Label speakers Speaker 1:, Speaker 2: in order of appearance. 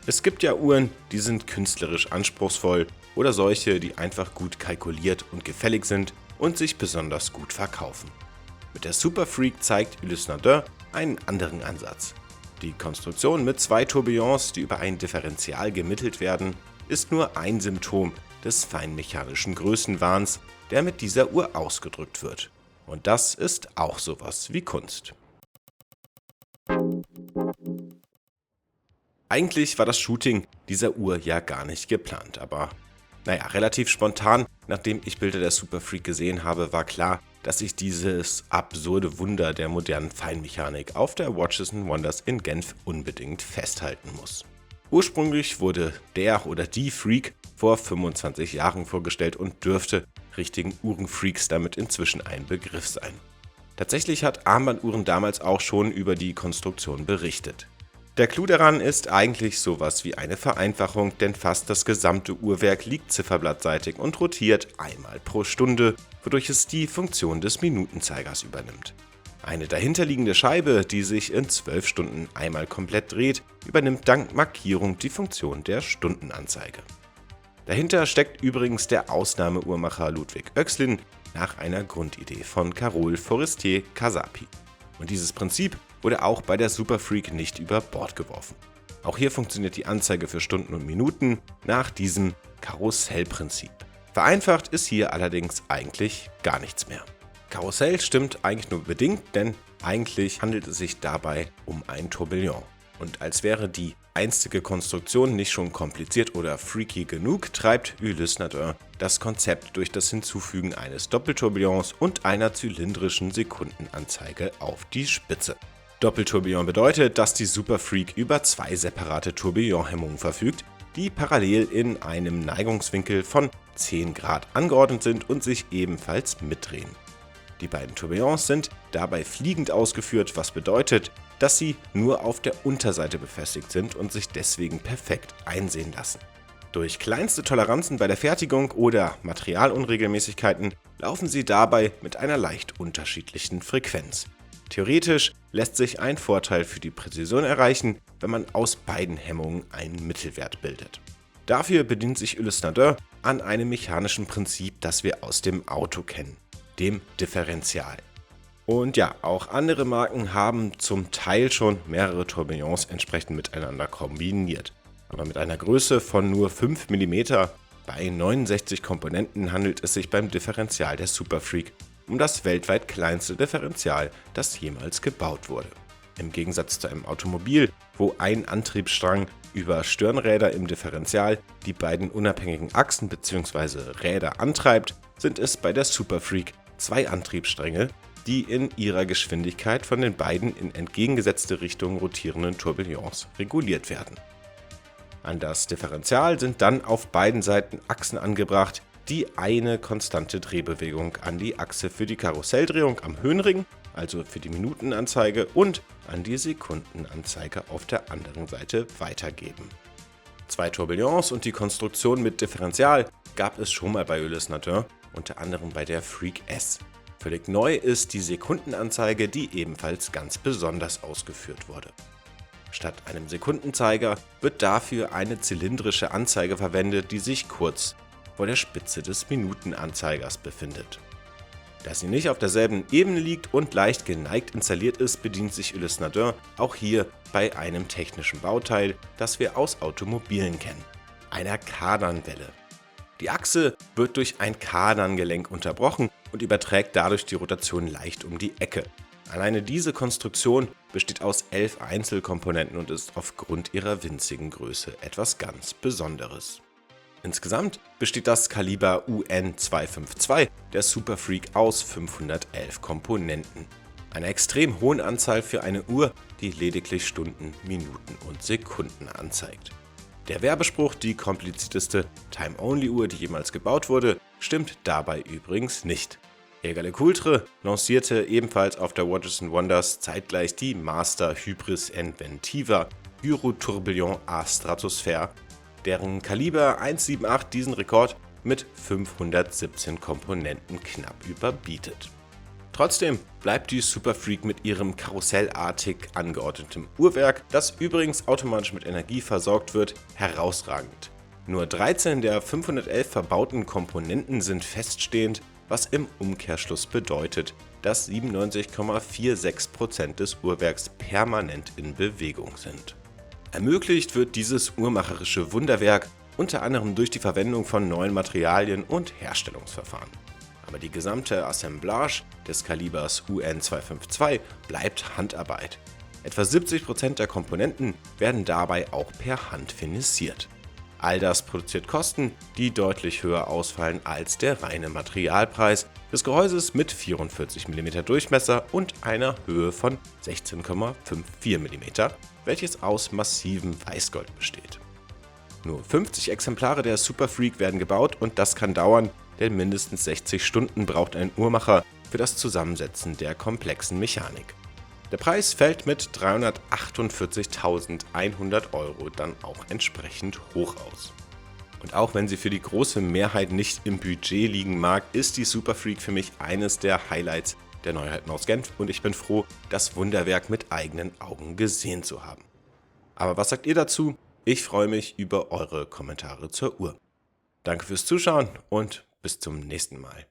Speaker 1: Es gibt ja Uhren, die sind künstlerisch anspruchsvoll oder solche, die einfach gut kalkuliert und gefällig sind und sich besonders gut verkaufen. Mit der Super Freak zeigt Ulysse Nardin einen anderen Ansatz. Die Konstruktion mit 2 Tourbillons, die über ein Differential gemittelt werden, ist nur ein Symptom des feinmechanischen Größenwahns, der mit dieser Uhr ausgedrückt wird. Und das ist auch sowas wie Kunst. Eigentlich war das Shooting dieser Uhr ja gar nicht geplant, aber relativ spontan, nachdem ich Bilder der Super Freak gesehen habe, war klar, dass ich dieses absurde Wunder der modernen Feinmechanik auf der Watches and Wonders in Genf unbedingt festhalten muss. Ursprünglich wurde der oder die Freak vor 25 Jahren vorgestellt und dürfte richtigen Uhrenfreaks damit inzwischen ein Begriff sein. Tatsächlich hat Armbanduhren damals auch schon über die Konstruktion berichtet. Der Clou daran ist eigentlich sowas wie eine Vereinfachung, denn fast das gesamte Uhrwerk liegt zifferblattseitig und rotiert einmal pro Stunde, wodurch es die Funktion des Minutenzeigers übernimmt. Eine dahinterliegende Scheibe, die sich in 12 Stunden einmal komplett dreht, übernimmt dank Markierung die Funktion der Stundenanzeige. Dahinter steckt übrigens der Ausnahmeuhrmacher Ludwig Oechslin nach einer Grundidee von Carole Forestier-Casapi. Und dieses Prinzip wurde auch bei der Super Freak nicht über Bord geworfen. Auch hier funktioniert die Anzeige für Stunden und Minuten nach diesem Karussellprinzip. Vereinfacht ist hier allerdings eigentlich gar nichts mehr. Karussell stimmt eigentlich nur bedingt, denn eigentlich handelt es sich dabei um ein Tourbillon. Und als wäre die einstige Konstruktion nicht schon kompliziert oder freaky genug, treibt Ulysse Nardin das Konzept durch das Hinzufügen eines Doppeltourbillons und einer zylindrischen Sekundenanzeige auf die Spitze. Doppeltourbillon bedeutet, dass die Super Freak über 2 separate Tourbillonhemmungen verfügt, die parallel in einem Neigungswinkel von 10 Grad angeordnet sind und sich ebenfalls mitdrehen. Die beiden Tourbillons sind dabei fliegend ausgeführt, was bedeutet, dass sie nur auf der Unterseite befestigt sind und sich deswegen perfekt einsehen lassen. Durch kleinste Toleranzen bei der Fertigung oder Materialunregelmäßigkeiten laufen sie dabei mit einer leicht unterschiedlichen Frequenz. Theoretisch lässt sich ein Vorteil für die Präzision erreichen, wenn man aus beiden Hemmungen einen Mittelwert bildet. Dafür bedient sich Ulysse Nardin an einem mechanischen Prinzip, das wir aus dem Auto kennen, dem Differential. Und ja, auch andere Marken haben zum Teil schon mehrere Tourbillons entsprechend miteinander kombiniert. Aber mit einer Größe von nur 5 mm bei 69 Komponenten handelt es sich beim Differential der Super Freak um das weltweit kleinste Differential, das jemals gebaut wurde. Im Gegensatz zu einem Automobil, wo ein Antriebsstrang über Stirnräder im Differential die beiden unabhängigen Achsen bzw. Räder antreibt, sind es bei der Super Freak 2 Antriebsstränge, die in ihrer Geschwindigkeit von den beiden in entgegengesetzte Richtungen rotierenden Tourbillons reguliert werden. An das Differential sind dann auf beiden Seiten Achsen angebracht, die eine konstante Drehbewegung an die Achse für die Karusselldrehung am Höhenring, also für die Minutenanzeige, und an die Sekundenanzeige auf der anderen Seite weitergeben. 2 Tourbillons und die Konstruktion mit Differential gab es schon mal bei Ulysse Nardin, unter anderem bei der Freak S. Völlig neu ist die Sekundenanzeige, die ebenfalls ganz besonders ausgeführt wurde. Statt einem Sekundenzeiger wird dafür eine zylindrische Anzeige verwendet, die sich kurz vor der Spitze des Minutenanzeigers befindet. Da sie nicht auf derselben Ebene liegt und leicht geneigt installiert ist, bedient sich Ulysse Nardin auch hier bei einem technischen Bauteil, das wir aus Automobilen kennen, einer Kardanwelle. Die Achse wird durch ein Kardangelenk unterbrochen und überträgt dadurch die Rotation leicht um die Ecke. Alleine diese Konstruktion besteht aus 11 Einzelkomponenten und ist aufgrund ihrer winzigen Größe etwas ganz Besonderes. Insgesamt besteht das Kaliber UN 252 der Super Freak aus 511 Komponenten. Einer extrem hohen Anzahl für eine Uhr, die lediglich Stunden, Minuten und Sekunden anzeigt. Der Werbespruch, die komplizierteste Time-Only-Uhr, die jemals gebaut wurde, stimmt dabei übrigens nicht. Égale Coultre lancierte ebenfalls auf der Watches and Wonders zeitgleich die Master Hybris Inventiva Gyro-Tourbillon A Stratosphere, deren Kaliber 178 diesen Rekord mit 517 Komponenten knapp überbietet. Trotzdem bleibt die Super Freak mit ihrem karussellartig angeordneten Uhrwerk, das übrigens automatisch mit Energie versorgt wird, herausragend. Nur 13 der 511 verbauten Komponenten sind feststehend, was im Umkehrschluss bedeutet, dass 97,46% des Uhrwerks permanent in Bewegung sind. Ermöglicht wird dieses uhrmacherische Wunderwerk unter anderem durch die Verwendung von neuen Materialien und Herstellungsverfahren. Aber die gesamte Assemblage des Kalibers UN-252 bleibt Handarbeit. Etwa 70% der Komponenten werden dabei auch per Hand finisiert. All das produziert Kosten, die deutlich höher ausfallen als der reine Materialpreis des Gehäuses mit 44 mm Durchmesser und einer Höhe von 16,54 mm, welches aus massivem Weißgold besteht. Nur 50 Exemplare der Super Freak werden gebaut und das kann dauern, denn mindestens 60 Stunden braucht ein Uhrmacher für das Zusammensetzen der komplexen Mechanik. Der Preis fällt mit 348.100 € dann auch entsprechend hoch aus. Und auch wenn sie für die große Mehrheit nicht im Budget liegen mag, ist die Super Freak für mich eines der Highlights der Neuheiten aus Genf und ich bin froh, das Wunderwerk mit eigenen Augen gesehen zu haben. Aber was sagt ihr dazu? Ich freue mich über eure Kommentare zur Uhr. Danke fürs Zuschauen und bis zum nächsten Mal.